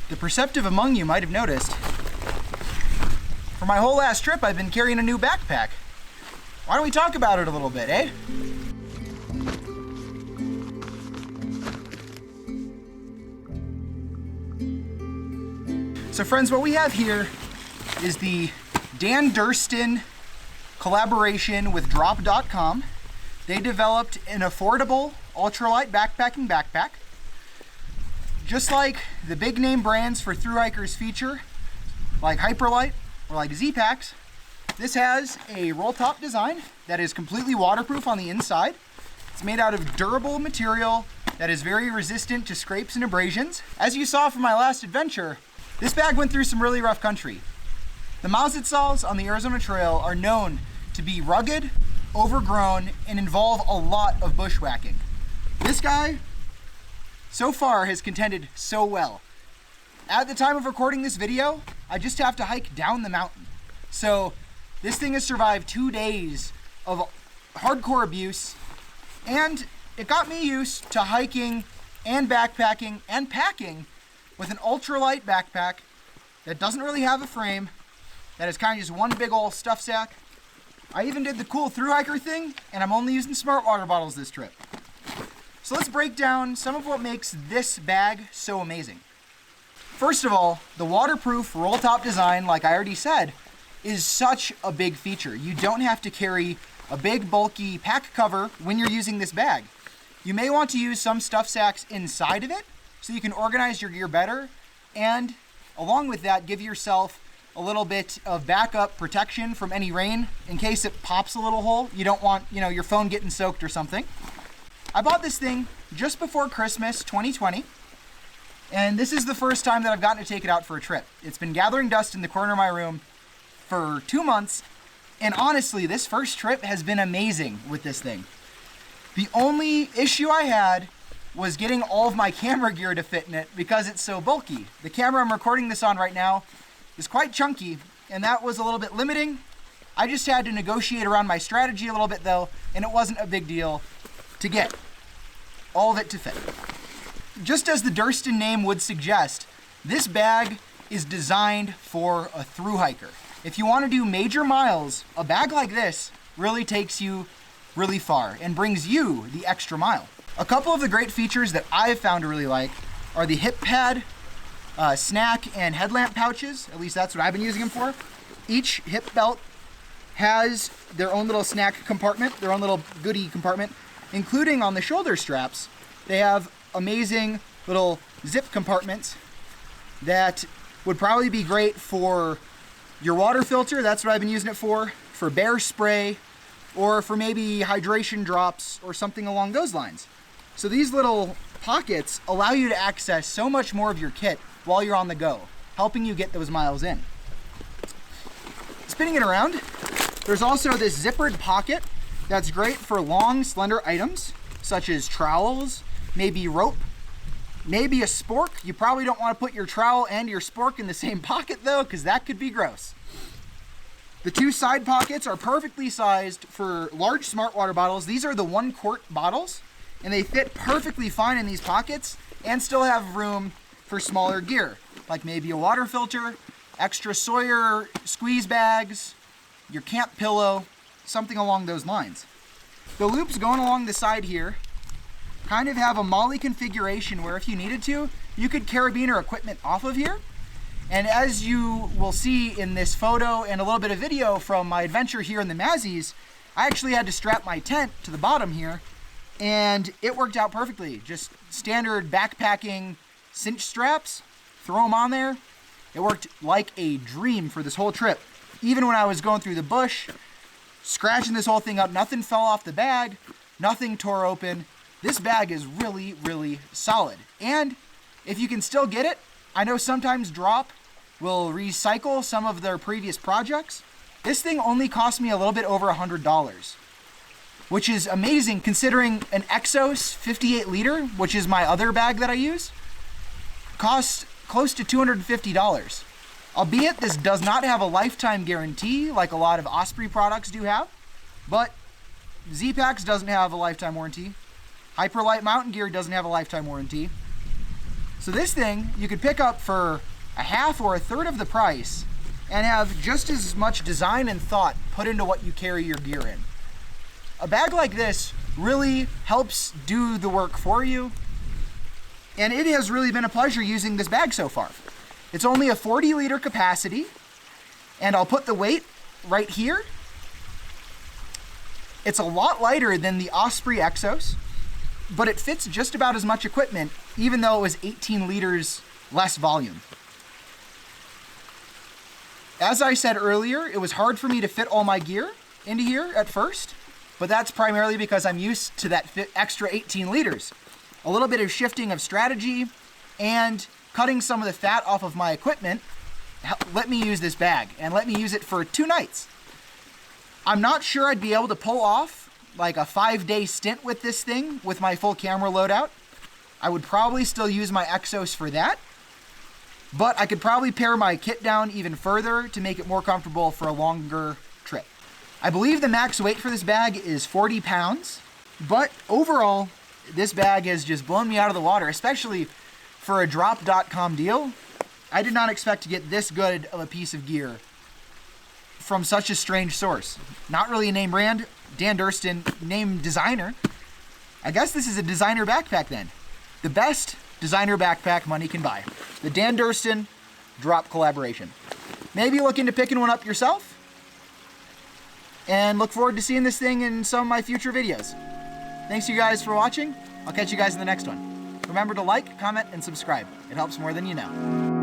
The perceptive among you might have noticed, for my whole last trip, I've been carrying a new backpack. Why don't we talk about it a little bit, eh? So friends, what we have here is the Dan Durston collaboration with drop.com. They developed an affordable ultralight backpacking backpack. Just like the big name brands for thru-hikers feature, like Hyperlight or like Z-Packs, this has a roll top design that is completely waterproof on the inside. It's made out of durable material that is very resistant to scrapes and abrasions. As you saw from my last adventure, this bag went through some really rough country. The Mazatals on the Arizona Trail are known to be rugged, overgrown, and involve a lot of bushwhacking. This guy, so far, has contended so well. At the time of recording this video, I just have to hike down the mountain. So this thing has survived 2 days of hardcore abuse, and it got me used to hiking and backpacking and packing with an ultralight backpack that doesn't really have a frame, that is kind of just one big old stuff sack. I even did the cool thru-hiker thing, and I'm only using smart water bottles this trip. So let's break down some of what makes this bag so amazing. First of all, the waterproof roll top design, like I already said, is such a big feature. You don't have to carry a big bulky pack cover when you're using this bag. You may want to use some stuff sacks inside of it so you can organize your gear better, and along with that, give yourself a little bit of backup protection from any rain in case it pops a little hole. You don't want, your phone getting soaked or something. I bought this thing just before Christmas 2020, and this is the first time that I've gotten to take it out for a trip. It's been gathering dust in the corner of my room for 2 months, and honestly, this first trip has been amazing with this thing. The only issue I had was getting all of my camera gear to fit in it because it's so bulky. The camera I'm recording this on right now is quite chunky, and that was a little bit limiting. I just had to negotiate around my strategy a little bit though, and it wasn't a big deal to get all of it to fit. Just as the Durston name would suggest, this bag is designed for a thru-hiker. If you want to do major miles, a bag like this really takes you really far and brings you the extra mile. A couple of the great features that I've found to really like are the hip pad, snack and headlamp pouches. At least that's what I've been using them for. Each hip belt has their own little snack compartment, their own little goodie compartment, including on the shoulder straps. They have amazing little zip compartments that would probably be great for your water filter. That's what I've been using it for bear spray, or for maybe hydration drops or something along those lines. So these little pockets allow you to access so much more of your kit while you're on the go, helping you get those miles in. Spinning it around, there's also this zippered pocket that's great for long, slender items, such as trowels, maybe rope, maybe a spork. You probably don't want to put your trowel and your spork in the same pocket though, because that could be gross. The two side pockets are perfectly sized for large smart water bottles. These are the 1 quart bottles, and they fit perfectly fine in these pockets and still have room for smaller gear, like maybe a water filter, extra Sawyer squeeze bags, your camp pillow, something along those lines. The loops going along the side here kind of have a molly configuration where if you needed to, you could carabiner equipment off of here. And as you will see in this photo and a little bit of video from my adventure here in the Mazzies, I actually had to strap my tent to the bottom here, and it worked out perfectly. Just standard backpacking cinch straps, throw them on there. It worked like a dream for this whole trip. Even when I was going through the bush, scratching this whole thing up, nothing fell off the bag, nothing tore open. This bag is really, really solid. And if you can still get it, I know sometimes Drop will recycle some of their previous projects. This thing only cost me a little bit over $100, which is amazing considering an Exos 58 liter, which is my other bag that I use, costs close to $250. Albeit this does not have a lifetime guarantee like a lot of Osprey products do have, but Z-Packs doesn't have a lifetime warranty. Hyperlight mountain gear doesn't have a lifetime warranty. So this thing you could pick up for a half or a third of the price and have just as much design and thought put into what you carry your gear in. A bag like this really helps do the work for you, and it has really been a pleasure using this bag so far. It's only a 40-liter capacity, and I'll put the weight right here. It's a lot lighter than the Osprey Exos, but it fits just about as much equipment, even though it was 18 liters less volume. As I said earlier, it was hard for me to fit all my gear into here at first, but that's primarily because I'm used to that extra 18 liters. A little bit of shifting of strategy and cutting some of the fat off of my equipment let me use this bag and let me use it for 2 nights. I'm not sure I'd be able to pull off like a 5-day stint with this thing with my full camera loadout. I would probably still use my Exos for that, but I could probably pare my kit down even further to make it more comfortable for a longer trip. I believe the max weight for this bag is 40 pounds, but overall, this bag has just blown me out of the water, especially for a drop.com deal. I did not expect to get this good of a piece of gear from such a strange source. Not really a name brand, Dan Durston, name designer. I guess this is a designer backpack then. The best designer backpack money can buy. The Dan Durston drop collaboration. Maybe look into picking one up yourself, and look forward to seeing this thing in some of my future videos. Thanks you guys for watching. I'll catch you guys in the next one. Remember to like, comment, and subscribe. It helps more than you know.